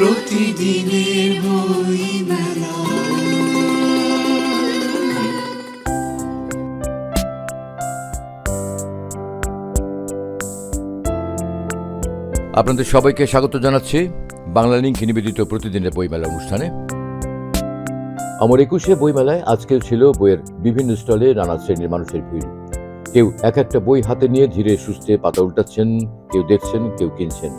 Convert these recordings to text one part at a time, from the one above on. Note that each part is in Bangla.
প্রতিদিনের বইমেলা। আপনাদের সবাইকে স্বাগত জানাচ্ছি বাংলা লিংক নিবেদিত প্রতিদিনের বইমেলা অনুষ্ঠানে। আমার 21শে বইমেলায় আজকেও ছিল বইয়ের বিভিন্ন স্টলে নানা শ্রেণীর মানুষের ভিড়। কেউ এক একটা বই হাতে নিয়ে ধীরে সুস্থে পাতা উল্টাচ্ছেন, কেউ দেখছেন, কেউ কিনছেন।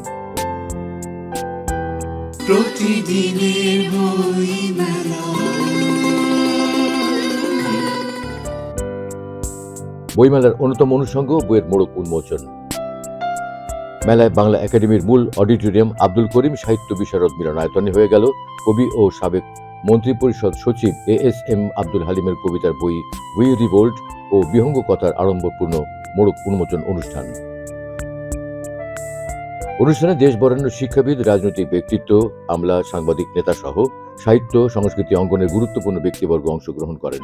প্রতিদিনের বইমেলা। বইমেলার অন্যতম অনুষঙ্গ বইয়ের মোড়ক উন্মোচন। মেলায় বাংলা একাডেমির মূল অডিটোরিয়াম আব্দুল করিম সাহিত্য বিশারদ মিলনায়তনে হয়ে গেল কবি ও সাবেক মন্ত্রিপরিষদ সচিব এএসএম আব্দুল হালিমের কবিতার বই উই রিভোল্ট ও বিহঙ্গ কথার আড়ম্বরপূর্ণ মোড়ক উন্মোচন অনুষ্ঠান। অনুষ্ঠানে দেশ বরেণ্য শিক্ষাবিদ, রাজনৈতিক ব্যক্তিত্ব, আমলা, সাংবাদিক, নেতা সহ সাহিত্য সংস্কৃতি অঙ্গনের গুরুত্বপূর্ণ ব্যক্তিবর্গ অংশগ্রহণ করেন।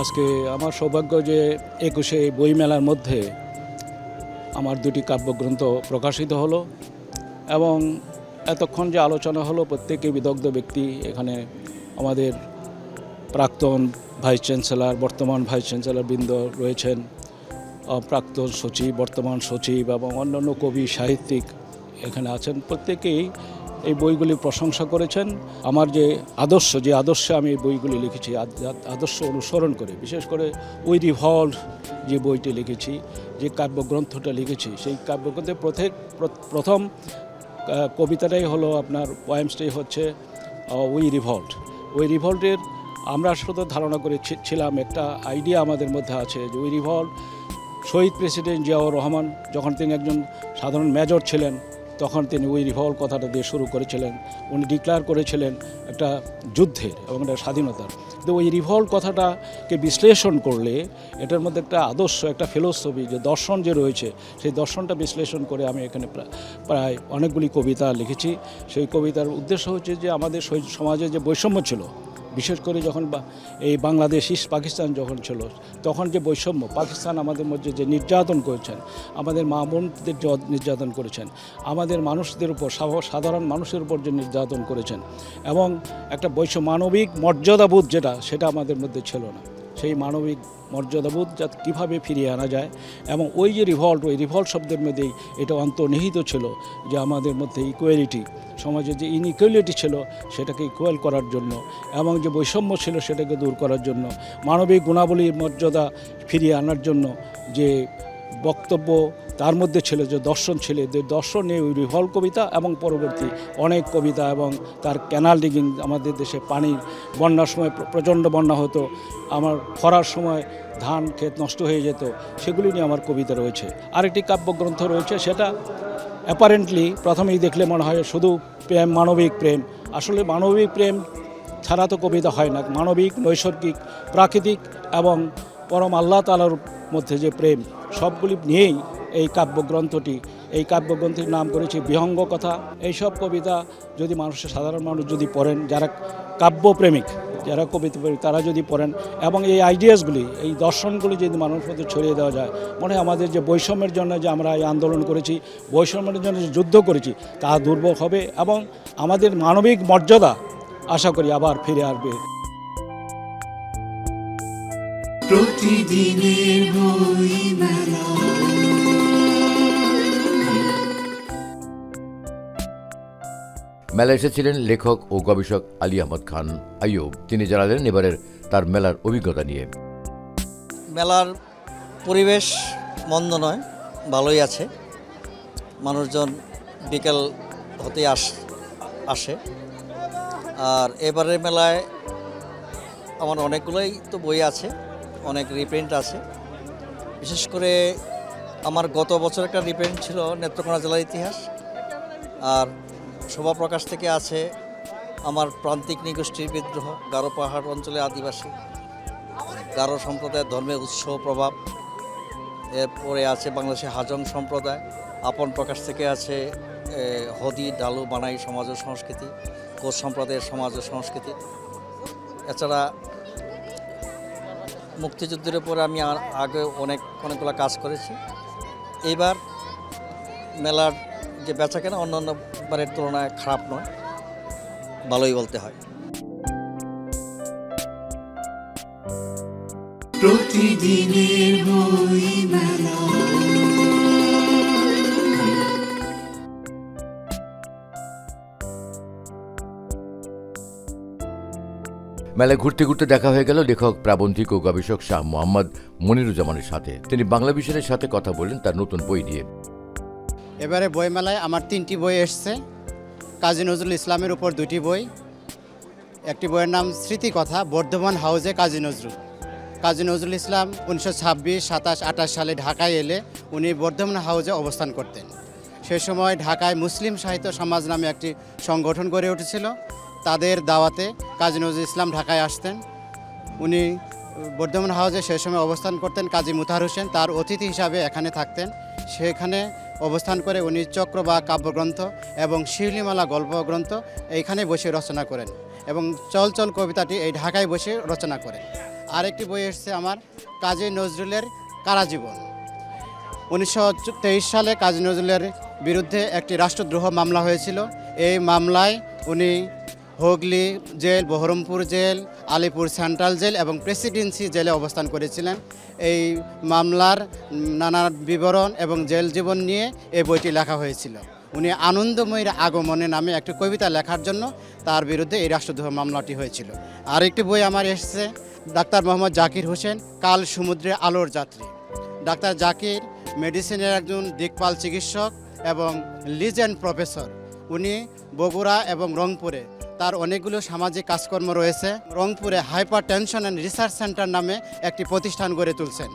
আজকে আমার সৌভাগ্য যে 21শে বইমেলার মধ্যে আমার দুটি কাব্যগ্রন্থ প্রকাশিত হলো এবং এতক্ষণ যে আলোচনা হলো প্রত্যেকে বিদগ্ধ ব্যক্তি। এখানে আমাদের প্রাক্তন ভাইস চ্যান্সেলর, বর্তমান ভাইস চ্যান্সেলর বৃন্দ রয়েছেন, প্রাক্তন সচিব, বর্তমান সচিব এবং অন্যান্য কবি সাহিত্যিক এখানে আছেন। প্রত্যেকেই এই বইগুলি প্রশংসা করেছেন। আমার যে আদর্শে আমি এই বইগুলি লিখেছি, আদর্শ অনুসরণ করে, বিশেষ করে উই রিভল্ট যে বইটি লিখেছি, যে কাব্যগ্রন্থটা লিখেছি, সেই কাব্যগ্রন্থের প্রথম কবিতাটাই হলো আপনার পোয়েমসটাই হচ্ছে উই রিভল্ট। উই রিভল্টের আমরা শুধু ধারণা করেছিলাম, একটা আইডিয়া আমাদের মধ্যে আছে যে উই রিভল্ট শহীদ প্রেসিডেন্ট জিয়াউর রহমান যখন তিনি একজন সাধারণ মেজর ছিলেন তখন তিনি উই রিভল্ট কথাটা দিয়ে শুরু করেছিলেন। উনি ডিক্লেয়ার করেছিলেন একটা যুদ্ধের এবং একটা স্বাধীনতার। কিন্তু ওই রিভল্ট কথাটাকে বিশ্লেষণ করলে এটার মধ্যে একটা আদর্শ, একটা ফিলোসফি, যে দর্শন যে রয়েছে, সেই দর্শনটা বিশ্লেষণ করে আমি এখানে প্রায় অনেকগুলি কবিতা লিখেছি। সেই কবিতার উদ্দেশ্য হচ্ছে যে আমাদের সমাজে যে বৈষম্য ছিল, বিশেষ করে যখন এই বাংলাদেশ ইস্ট পাকিস্তান যখন ছিল, তখন যে বৈষম্য, পাকিস্তান আমাদের মধ্যে যে নির্যাতন করেছেন, আমাদের মা বোনদের যে নির্যাতন করেছেন, আমাদের মানুষদের উপর, সাধারণ মানুষের উপর যে নির্যাতন করেছেন, এবং একটা মানবিক মর্যাদাবোধ সেটা আমাদের মধ্যে ছিল না। সেই মানবিক মর্যাদাবোধ যাতে কীভাবে ফিরিয়ে আনা যায়, এবং ওই যে ওই রিভল্ট শব্দের মধ্যেই এটা অন্তর্নিহিত ছিল যে আমাদের মধ্যে ইকুয়ালিটি, সমাজে যে ইনইকুয়ালিটি ছিল সেটাকে ইকুয়াল করার জন্য, এবং যে বৈষম্য ছিল সেটাকে দূর করার জন্য, মানবিক গুণাবলীর মর্যাদা ফিরিয়ে আনার জন্য যে বক্তব্য তার মধ্যে ছিল, যে দর্শন ছিল, যে দর্শন নিয়ে ওই রিভল্ট কবিতা এবং পরবর্তী অনেক কবিতা, এবং তার ক্যানাল ডিগিং, আমাদের দেশে পানির বন্যার সময় প্রচণ্ড বন্যা হতো, আমার খরার সময় ধান ক্ষেত নষ্ট হয়ে যেত, সেগুলি নিয়ে আমার কবিতা রয়েছে। আরেকটি কাব্যগ্রন্থ রয়েছে, সেটা অ্যাপারেন্টলি প্রথমেই দেখলে মনে হয় শুধু প্রেম, মানবিক প্রেম। আসলে মানবিক প্রেম ছাড়া তো কবিতা হয় না। মানবিক, নৈসর্গিক, প্রাকৃতিক এবং পরম আল্লাহ তাআলার মধ্যে যে প্রেম, সবগুলি নিয়েই এই কাব্যগ্রন্থটি। এই কাব্যগ্রন্থের নাম করেছি বিহঙ্গ কথা। এইসব কবিতা যদি সাধারণ মানুষ যদি পড়েন, যারা কাব্যপ্রেমিক, যারা কবিতা প্রেমিক, তারা যদি পড়েন এবং এই আইডিয়াসগুলি, এই দর্শনগুলি যদি মানুষের মধ্যে ছড়িয়ে দেওয়া যায়, মনে হয় আমাদের যে বৈষম্যের জন্য যে আমরা এই আন্দোলন করেছি, বৈষম্যের জন্য যে যুদ্ধ করেছি, তা দুর্বল হবে এবং আমাদের মানবিক মর্যাদা আশা করি আবার ফিরে আসবে। প্রতিদিনের বইমেলা। মেলায় এসেছিলেন লেখক ও গবেষক আলী আহমদ খান আইয়ুব। তিনি জানালেন এবারের তার মেলার অভিজ্ঞতা নিয়ে। মেলার পরিবেশ মন্দ নয়, ভালোই আছে। মানুষজন বিকেল হতে আসে। আর এবারের মেলায় আমার অনেকগুলোই তো বই আছে, অনেক রিপ্রিন্ট আছে। বিশেষ করে আমার গত বছর একটা রিপ্রিন্ট ছিল নেত্রকোনা জেলার ইতিহাস, আর শোভা প্রকাশ থেকে আছে আমার প্রান্তিক নৃগোষ্ঠীর বিদ্রোহ, গারো পাহাড় অঞ্চলে আদিবাসী গারো সম্প্রদায়ের ধর্মের উৎস প্রভাব। এরপরে আছে বাংলাদেশের হাজং সম্প্রদায়। আপন প্রকাশ থেকে আছে হদি, ডালু, বানাই সমাজ ও সংস্কৃতি, কোচ সম্প্রদায়ের সমাজ ও সংস্কৃতি। এছাড়া মুক্তিযুদ্ধের উপরে আমি আগে অনেকগুলো কাজ করেছি। এইবার মেলার যে বেচাকেনা অন্যান্য বারের তুলনায় খারাপ নয়, ভালোই বলতে হয়। প্রতিদিনের বই মেলা। মেলায় ঘুরতে ঘুরতে দেখা হয়ে গেল লেখক, প্রাবন্ধিক ও গবেষক শাহ মোহাম্মদ মনিরুজ্জামানের সাথে। তিনি বাংলা ভিশনের সাথে কথা বললেন তার নতুন বই নিয়ে। এবারে বইমেলায় আমার 3টি বই এসছে। কাজী নজরুল ইসলামের উপর 2টি বই। একটি বইয়ের নাম স্মৃতিকথা, বর্ধমান হাউজে কাজী নজরুল। কাজী নজরুল ইসলাম 1926, 27, 28 সালে ঢাকায় এলে উনি বর্ধমান হাউজে অবস্থান করতেন। সে সময় ঢাকায় মুসলিম সাহিত্য সমাজ নামে একটি সংগঠন গড়ে উঠেছিল। তাদের দাওয়াতে কাজী নজরুল ইসলাম ঢাকায় আসতেন। উনি বর্ধমান হাউজে সে সময় অবস্থান করতেন। কাজী মুতাহার হোসেন তার অতিথি হিসাবে এখানে থাকতেন। সেখানে অবস্থান করে উনি চক্র বা কাব্যগ্রন্থ এবং শিউলিমালা গল্পগ্রন্থ এইখানে বসে রচনা করেন এবং চল চল কবিতাটি এই ঢাকায় বসে রচনা করেন। আরেকটি বই এসছে আমার, কাজী নজরুলের কারাজীবন। 1923 সালে কাজী নজরুলের বিরুদ্ধে একটি রাষ্ট্রদ্রোহ মামলা হয়েছিল। এই মামলায় উনি Hooghly jail, Baharampur jail, Alipur central jail এবং প্রেসিডেন্সি জেলে অবস্থান করেছিলেন। এই মামলার নানা বিবরণ এবং জেল জীবন নিয়ে এই বইটি লেখা হয়েছিল। উনি আনন্দময়ীর আগমনে নামে একটি কবিতা লেখার জন্য তার বিরুদ্ধে এই রাষ্ট্রদ্রোহ মামলাটি হয়েছিল। আরেকটি বই আমার এসেছে, ডাক্তার মোহাম্মদ জাকির হোসেন, কাল সমুদ্রে আলোর যাত্রী। ডাক্তার জাকির মেডিসিনের একজন দিকপাল চিকিৎসক এবং লিজেন্ড প্রফেসর। উনি বগুড়া এবং রংপুরে তার অনেকগুলো সামাজিক কাজকর্ম রয়েছে। রংপুরে hyper tension and research centre নামে একটি প্রতিষ্ঠান গড়ে তুলছেন।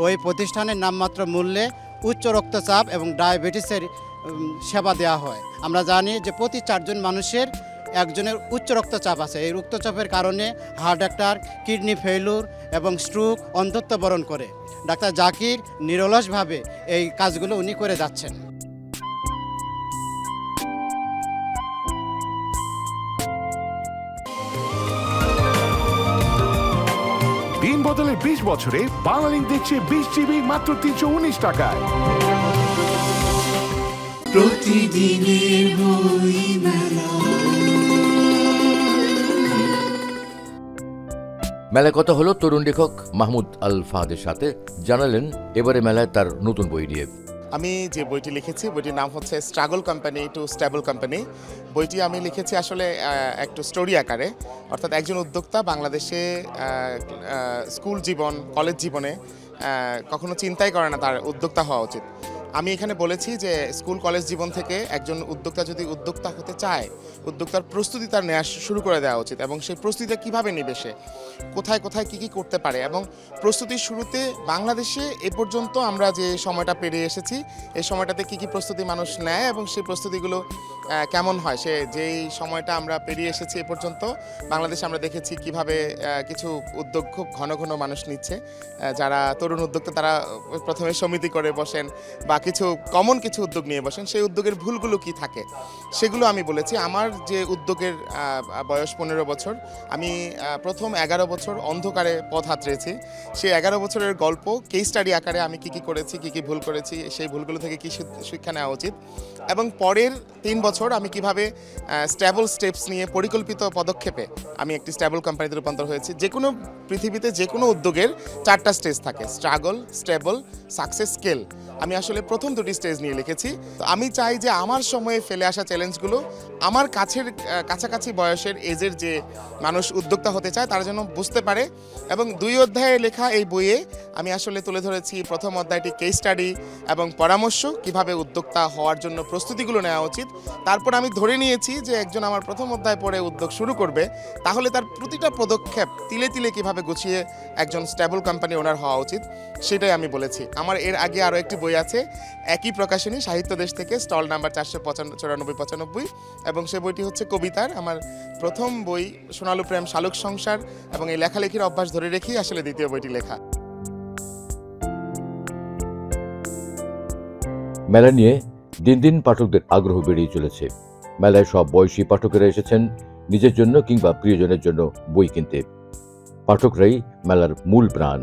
ওই প্রতিষ্ঠানের নামমাত্র মূল্যে উচ্চ রক্তচাপ এবং ডায়াবেটিসের সেবা দেওয়া হয়। আমরা জানি যে প্রতি 4 জন মানুষের একজনের উচ্চ রক্তচাপ আছে। এই রক্তচাপের কারণে হার্ট অ্যাটাক, কিডনি ফেইলুর এবং স্ট্রোক, অন্ধত্ব বরণ করে। ডাক্তার জাকির নিরলসভাবে এই কাজগুলো উনি করে যাচ্ছেন। দিন বদলে 20 বছরে বাংলালিংক দিচ্ছে 20 জিবি মাত্র 319 টাকায়। প্রতিদিনের বই মেলা। মেলায় কথা হলো তরুণ লেখক মাহমুদ আল ফাহাদের সাথে। জানালেন এবারে মেলায় তার নতুন বই নিয়ে। আমি যে বইটি লিখেছি, বইটির নাম হচ্ছে struggle company to stable company. বইটি আমি লিখেছি আসলে একটু স্টোরি আকারে, অর্থাৎ একজন উদ্যোক্তা বাংলাদেশে স্কুল জীবন, কলেজ জীবনে কখনো চিন্তাই করে না তার উদ্যোক্তা হওয়া উচিত। আমি এখানে বলেছি যে স্কুল কলেজ জীবন থেকে একজন উদ্যোক্তা যদি উদ্যোক্তা হতে চায়, উদ্যোক্তার প্রস্তুতি তার নেওয়া শুরু করে দেওয়া উচিত এবং সেই প্রস্তুতিটা কীভাবে নেবে, সে কোথায় কোথায় কী কী করতে পারে। এবং প্রস্তুতির শুরুতে বাংলাদেশে এ পর্যন্ত আমরা যে সময়টা পেরিয়ে এসেছি, এই সময়টাতে কী কী প্রস্তুতি মানুষ নেয় এবং সেই প্রস্তুতিগুলো কেমন হয়, সে যেই সময়টা আমরা পেরিয়ে এসেছি এ পর্যন্ত বাংলাদেশে আমরা দেখেছি কিভাবে কিছু উদ্যোগ খুব ঘন ঘন মানুষ নিচ্ছে। যারা তরুণ উদ্যোক্তা তারা প্রথমে সমিতি করে বসেন বা কিছু কমন কিছু উদ্যোগ নিয়ে বসেন, সেই উদ্যোগের ভুলগুলো কি থাকে সেগুলো আমি বলেছি। আমার যে উদ্যোগের বয়স 15 বছর, আমি প্রথম 11 বছর অন্ধকারে পথ হাতড়েছি। সেই 11 বছরের গল্প কেস স্টাডি আকারে আমি কী কী করেছি, কী কী ভুল করেছি, সেই ভুলগুলো থেকে কী শিক্ষা নেওয়া উচিত এবং পরের 3 বছর আমি কিভাবে স্টেবল স্টেপস নিয়ে পরিকল্পিত পদক্ষেপে আমি একটি স্টেবল কোম্পানিতে রূপান্তর হয়েছি। যে কোনো পৃথিবীতে যে কোনো উদ্যোগের 4টা স্টেজ থাকে, স্ট্রাগল, স্টেবল, সাকসেস, স্কেল। আমি আসলে প্রথম 2টি স্টেজ নিয়ে লিখেছি। তো আমি চাই যে আমার সময়ে ফেলে আসা চ্যালেঞ্জগুলো আমার কাছাকাছি বয়সের এজের যে মানুষ উদ্যোক্তা হতে চায় তারা যেন বুঝতে পারে। এবং 2 অধ্যায়ে লেখা এই বইয়ে আমি আসলে তুলে ধরেছি প্রথম অধ্যায়টি কেস স্টাডি এবং পরামর্শ, কিভাবে উদ্যোক্তা হওয়ার জন্য প্রস্তুতিগুলো নেওয়া উচিত। তারপর আমি ধরে নিয়েছি যে একজন আমার প্রথম অধ্যায় পড়ে উদ্যোগ শুরু করবে, তাহলে তার প্রতিটা পদক্ষেপ তিলে তিলে কিভাবে গুছিয়ে একজন স্টেবল কোম্পানি ওনার হওয়া উচিত, সেটাই আমি বলেছি। আমার এর আগে আরও একটি বই আছে, একই প্রকাশনী, সাহিত্য দেশ থেকে, স্টল নাম্বার 494-95 এবং সে বইটি হচ্ছে কবিতার। আমার প্রথম বই সোনালু প্রেম, শালুক সংসার এবং এই লেখালেখির অভ্যাস ধরে রেখেই আসলে দ্বিতীয় বইটি লেখা। মেলা নিয়ে দিন দিন পাঠকদের আগ্রহ বেড়েই চলেছে। মেলায় সব বয়সী পাঠকেরা এসেছেন নিজের জন্য কিংবা প্রিয়জনের জন্য বই কিনতে। পাঠকরাই মেলার মূল প্রাণ।